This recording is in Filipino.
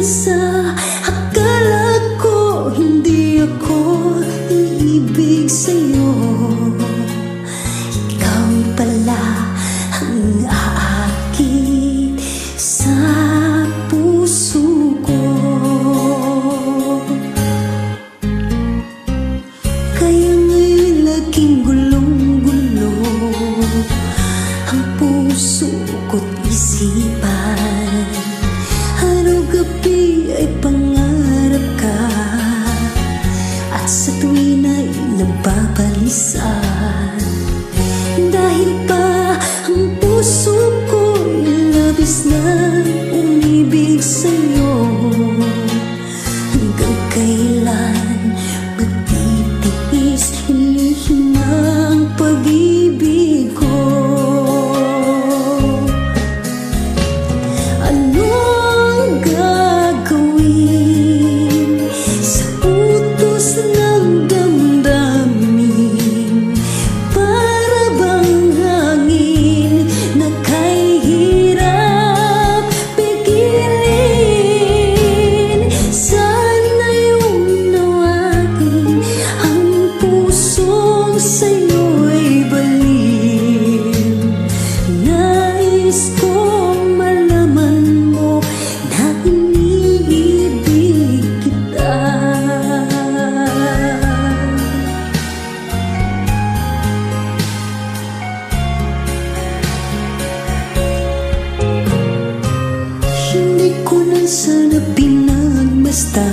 mag-isa. Akala ko hindi ako iibig sa'yo. Ikaw pala ang aakit sa puso ko. Kaya ngayon laging gulong-gulo ang puso ko't isipan. Araw-gabi ay pangarap ka, at sa tuwin ay nababalisan. Dahil pa ang puso ko'y labis na umibig sa'yo. Hanggang kailan magtitiis hinihin ang pag-ibig ko? Anong gagawin sa utos ng damdamin? Para bang hangin na kay hirap pigilin. Sana'y unawain ang pusong sa'yo'y baliw. Nais kong malaman mo na iniibig kita. Hindi ko lang sana pinagmasdan